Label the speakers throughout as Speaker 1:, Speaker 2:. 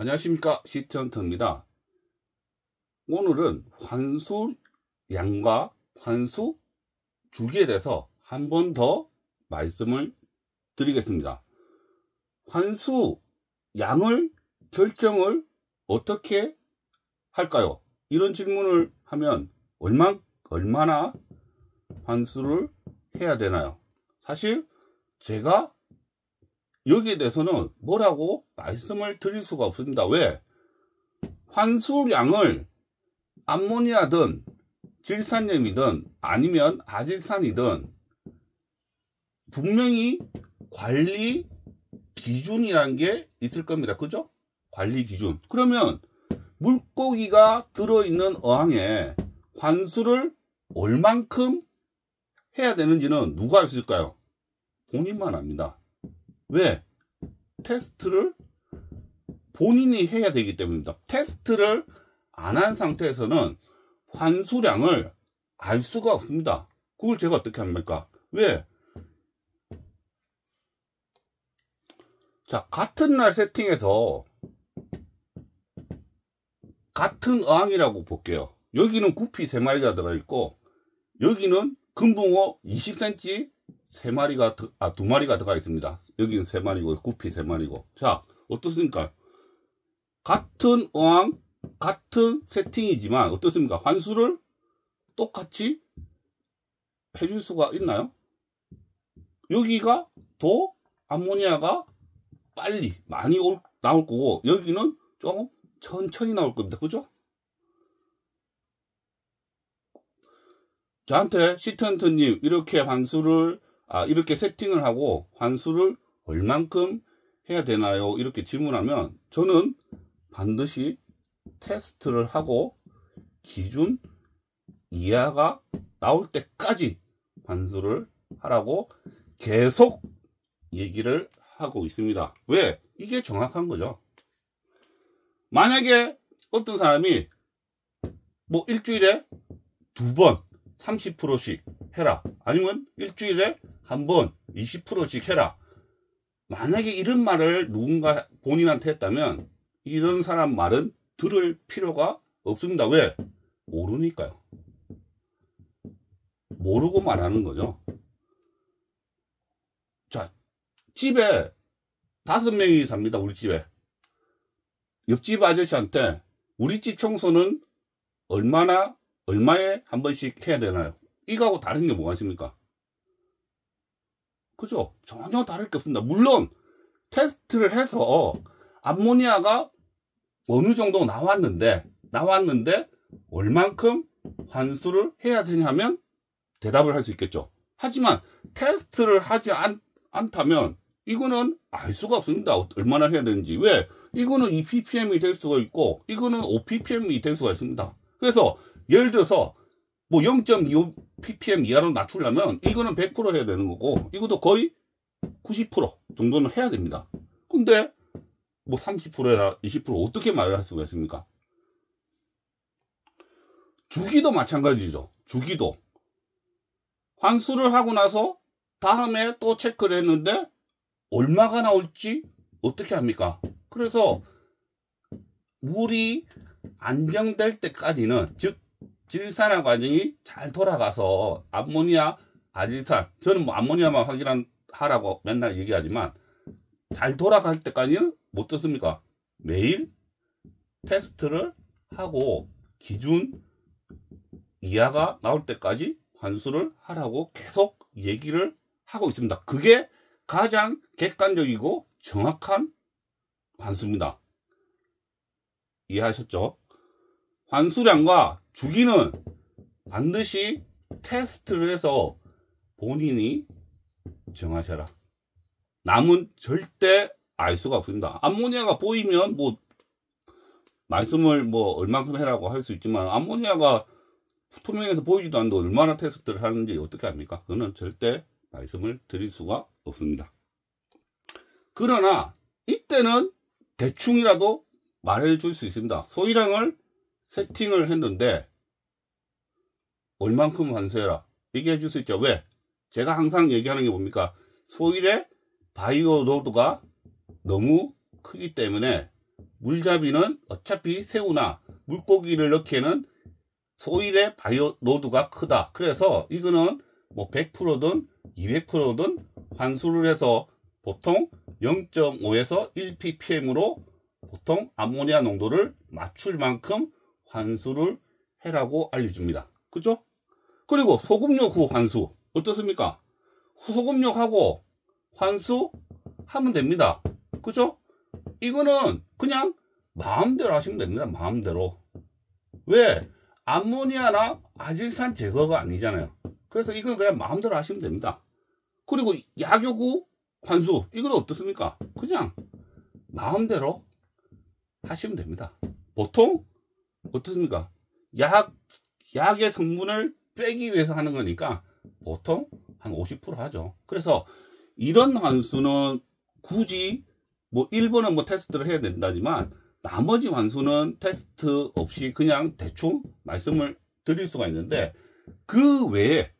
Speaker 1: 안녕하십니까, 시트헌터입니다. 오늘은 환수량과 환수 주기에 대해서 한 번 더 말씀을 드리겠습니다. 환수량을 결정을 어떻게 할까요? 이런 질문을 하면 얼마나 환수를 해야 되나요? 사실 제가 여기에 대해서는 뭐라고 말씀을 드릴 수가 없습니다. 왜? 환수량을 암모니아든 질산염이든 아니면 아질산이든 분명히 관리 기준이라는 게 있을 겁니다. 그죠? 관리 기준. 그러면 물고기가 들어있는 어항에 환수를 얼만큼 해야 되는지는 누가 알 수 있을까요? 본인만 압니다. 왜? 테스트를 본인이 해야 되기 때문입니다. 테스트를 안 한 상태에서는 환수량을 알 수가 없습니다. 그걸 제가 어떻게 합니까? 왜? 자, 같은 날 세팅해서 같은 어항이라고 볼게요. 여기는 구피 3마리가 들어가 있고 여기는 금붕어 20cm 2마리가 들어가 있습니다. 여기는 3마리고 구피 3마리고. 자, 어떻습니까? 같은 어항 같은 세팅이지만 어떻습니까? 환수를 똑같이 해줄 수가 있나요? 여기가 더 암모니아가 빨리 많이 나올 거고 여기는 조금 천천히 나올 겁니다. 그죠? 저한테 시트헌터님 이렇게 이렇게 세팅을 하고 환수를 얼만큼 해야 되나요? 이렇게 질문하면 저는 반드시 테스트를 하고 기준 이하가 나올 때까지 환수를 하라고 계속 얘기를 하고 있습니다. 왜? 이게 정확한 거죠. 만약에 어떤 사람이 뭐 일주일에 2번 30%씩 해라, 아니면 일주일에 한 번 20%씩 해라, 만약에 이런 말을 누군가 본인한테 했다면 이런 사람 말은 들을 필요가 없습니다. 왜? 모르니까요. 모르고 말하는 거죠. 자, 집에 5명이 삽니다. 우리 집에. 옆집 아저씨한테 우리 집 청소는 얼마에 한 번씩 해야 되나요? 이거하고 다른 게 뭐가 있습니까? 그죠? 전혀 다를 게 없습니다. 물론 테스트를 해서 암모니아가 어느 정도 나왔는데 얼만큼 환수를 해야 되냐면 대답을 할 수 있겠죠. 하지만 테스트를 하지 않다면 이거는 알 수가 없습니다. 얼마나 해야 되는지. 왜? 이거는 2ppm이 될 수가 있고 이거는 5ppm이 될 수가 있습니다. 그래서 예를 들어서 뭐 0.25ppm 이하로 낮추려면 이거는 100% 해야 되는 거고 이것도 거의 90% 정도는 해야 됩니다. 근데 뭐 30%나 20% 어떻게 말을 할 수가 있습니까? 주기도 마찬가지죠. 주기도 환수를 하고 나서 다음에 또 체크를 했는데 얼마가 나올지 어떻게 합니까? 그래서 물이 안정될 때까지는, 즉 질산화 과정이 잘 돌아가서 암모니아, 아질산, 저는 뭐 암모니아만 확인하라고 맨날 얘기하지만 잘 돌아갈 때까지는 못 듣습니까? 매일 테스트를 하고 기준 이하가 나올 때까지 환수를 하라고 계속 얘기를 하고 있습니다. 그게 가장 객관적이고 정확한 환수입니다. 이해하셨죠? 환수량과 주기는 반드시 테스트를 해서 본인이 정하셔라. 남은 절대 알 수가 없습니다. 암모니아가 보이면 뭐 말씀을 뭐 얼만큼 해라고 할 수 있지만 암모니아가 투명해서 보이지도 않는데 얼마나 테스트를 하는지 어떻게 합니까? 그거는 절대 말씀을 드릴 수가 없습니다. 그러나 이때는 대충이라도 말해줄 수 있습니다. 소위량을 세팅을 했는데 얼만큼 환수해라, 얘기해 줄 수 있죠. 왜? 제가 항상 얘기하는 게 뭡니까? 소일의 바이오 로드가 너무 크기 때문에 물잡이는 어차피 새우나 물고기를 넣기에는 소일의 바이오로드가 크다. 그래서 이거는 뭐 100%든 200%든 환수를 해서 보통 0.5에서 1ppm으로 보통 암모니아 농도를 맞출 만큼 환수를 해라고 알려줍니다. 그죠? 그리고 소금욕 후 환수 어떻습니까? 소금욕하고 환수하면 됩니다. 그죠? 이거는 그냥 마음대로 하시면 됩니다. 마음대로. 왜? 암모니아나 아질산 제거가 아니잖아요. 그래서 이건 그냥 마음대로 하시면 됩니다. 그리고 약욕 후 환수 이건 어떻습니까? 그냥 마음대로 하시면 됩니다. 보통 어떻습니까? 약의 성분을 빼기 위해서 하는 거니까 보통 한 50% 하죠. 그래서 이런 환수는 굳이 뭐 1번은 뭐 테스트를 해야 된다지만 나머지 환수는 테스트 없이 그냥 대충 말씀을 드릴 수가 있는데 그 외에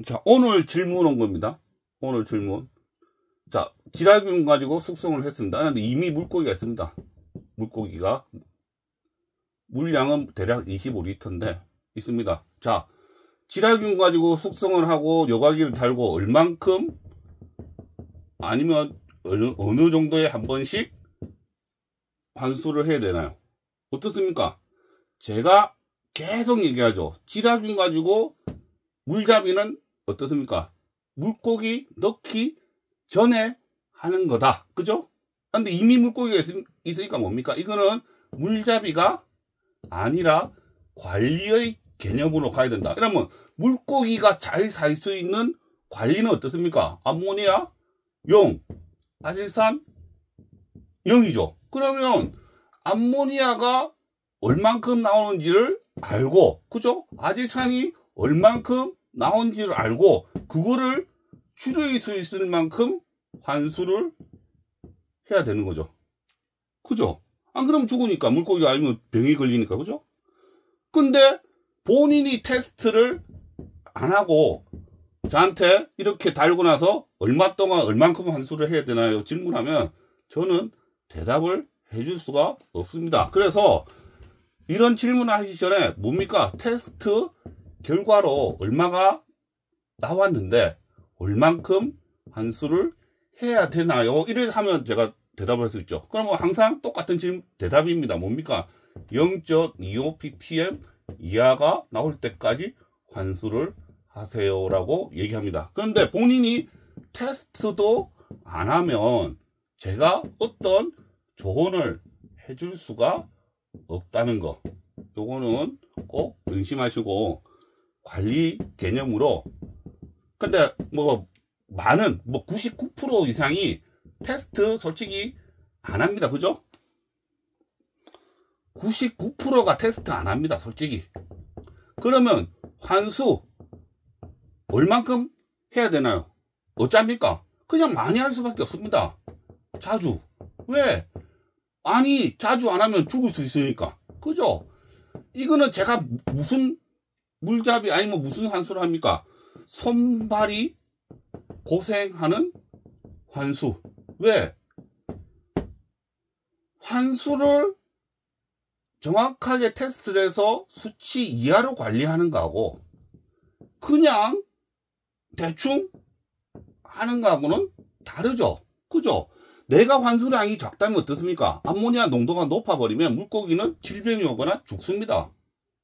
Speaker 1: 자, 오늘 질문 온 겁니다. 오늘 질문. 자, 지라균 가지고 숙성을 했습니다. 그런데 이미 물고기가 있습니다. 물고기가 물량은 대략 25리터인데 있습니다. 자, 지라균 가지고 숙성을 하고 여과기를 달고 얼만큼 아니면 어느 정도에 한 번씩 환수를 해야 되나요? 어떻습니까? 제가 계속 얘기하죠. 지라균 가지고 물잡이는 어떻습니까? 물고기 넣기 전에 하는 거다. 그죠? 근데 이미 물고기가 있으니까 뭡니까? 이거는 물잡이가 아니라 관리의 개념으로 가야 된다. 그러면 물고기가 잘 살 수 있는 관리는 어떻습니까? 암모니아 0, 아질산 0이죠. 그러면 암모니아가 얼만큼 나오는지를 알고, 그죠? 아질산이 얼만큼 나오는지를 알고 그거를 줄일 수 있을 만큼 환수를 해야 되는 거죠. 그죠? 안 그러면 죽으니까 물고기가 아니면 병이 걸리니까. 그죠? 근데 본인이 테스트를 안 하고 저한테 이렇게 달고 나서 얼마 동안 얼만큼 환수를 해야 되나요? 질문하면 저는 대답을 해줄 수가 없습니다. 그래서 이런 질문을 하기 전에 뭡니까? 테스트 결과로 얼마가 나왔는데 얼만큼 환수를 해야 되나요? 이를 하면 제가 대답을 할 수 있죠. 그러면 항상 똑같은 대답입니다. 뭡니까? 0.25ppm 이하가 나올 때까지 환수를 하세요라고 얘기합니다. 그런데 본인이 테스트도 안 하면 제가 어떤 조언을 해줄 수가 없다는 거. 요거는 꼭 명심하시고 관리 개념으로. 근데 뭐 많은 99% 이상이 테스트 솔직히 안 합니다. 그죠? 99%가 테스트 안 합니다. 솔직히. 그러면 환수 얼만큼 해야 되나요? 어쩝니까? 그냥 많이 할 수밖에 없습니다. 자주. 왜? 아니 자주 안 하면 죽을 수 있으니까. 그죠? 이거는 제가 무슨 물잡이 아니면 무슨 환수를 합니까? 손발이 고생하는 환수. 왜? 환수를 정확하게 테스트를 해서 수치 이하로 관리하는 거하고 그냥 대충 하는 거하고는 다르죠. 그죠? 내가 환수량이 적다면 어떻습니까? 암모니아 농도가 높아버리면 물고기는 질병이 오거나 죽습니다.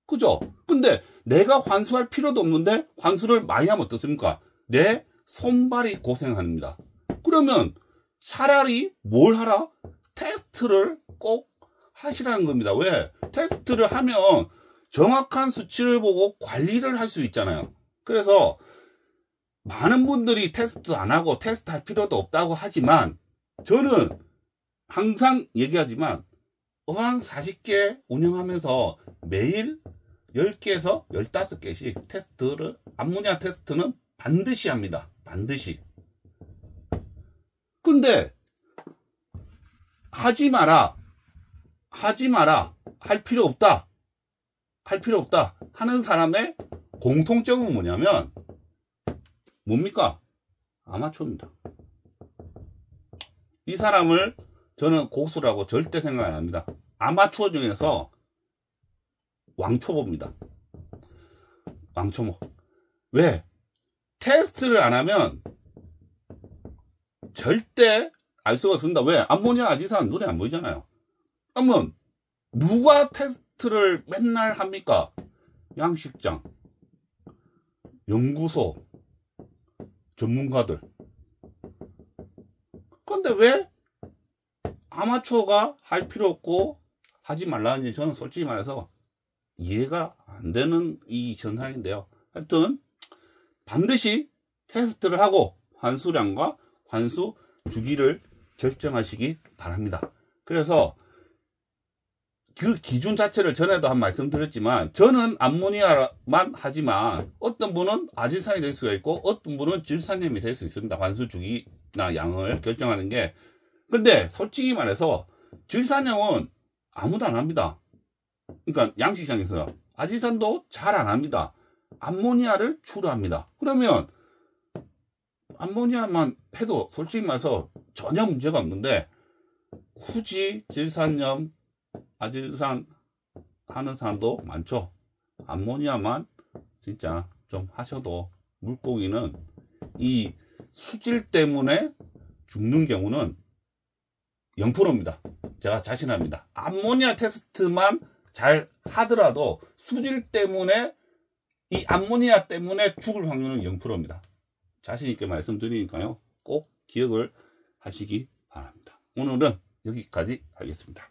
Speaker 1: 그죠? 근데 내가 환수할 필요도 없는데 환수를 많이 하면 어떻습니까? 내 손발이 고생합니다. 그러면 차라리 뭘 하라? 테스트를 꼭 하시라는 겁니다. 왜? 테스트를 하면 정확한 수치를 보고 관리를 할 수 있잖아요. 그래서 많은 분들이 테스트 안 하고 테스트 할 필요도 없다고 하지만 저는 항상 얘기하지만 어항 40개 운영하면서 매일 10개에서 15개씩 테스트를, 암모니아 테스트는 반드시 합니다. 반드시. 근데 하지 마라, 할 필요 없다 하는 사람의 공통점은 뭐냐면 뭡니까? 아마추어입니다. 이 사람을 저는 고수라고 절대 생각 안 합니다. 아마추어 중에서 왕초보입니다. 왕초보. 왜? 테스트를 안 하면 절대 알 수가 없습니다. 왜? 암모니아 아지산 눈에 안 보이잖아요. 그러면 누가 테스트를 맨날 합니까? 양식장, 연구소, 전문가들. 근데 왜 아마추어가 할 필요 없고 하지 말라는지 저는 솔직히 말해서 이해가 안 되는 이 현상인데요. 하여튼 반드시 테스트를 하고 환수량과 환수 주기를 결정하시기 바랍니다. 그래서 그 기준 자체를 전에도 한 말씀 드렸지만, 저는 암모니아만 하지만 어떤 분은 아질산이 될 수가 있고 어떤 분은 질산염이 될 수 있습니다. 환수 주기나 양을 결정하는 게. 근데 솔직히 말해서 질산염은 아무도 안 합니다. 그러니까 양식장에서 아질산도 잘 안 합니다. 암모니아를 주로 합니다. 그러면 암모니아만 해도 솔직히 말해서 전혀 문제가 없는데, 굳이 질산염, 아질산 하는 사람도 많죠. 암모니아만 진짜 좀 하셔도 물고기는 이 수질 때문에 죽는 경우는 0%입니다. 제가 자신합니다. 암모니아 테스트만 잘 하더라도 수질 때문에, 이 암모니아 때문에 죽을 확률은 0%입니다. 자신있게 말씀드리니까요. 꼭 기억을 하시기 바랍니다. 오늘은 여기까지 하겠습니다.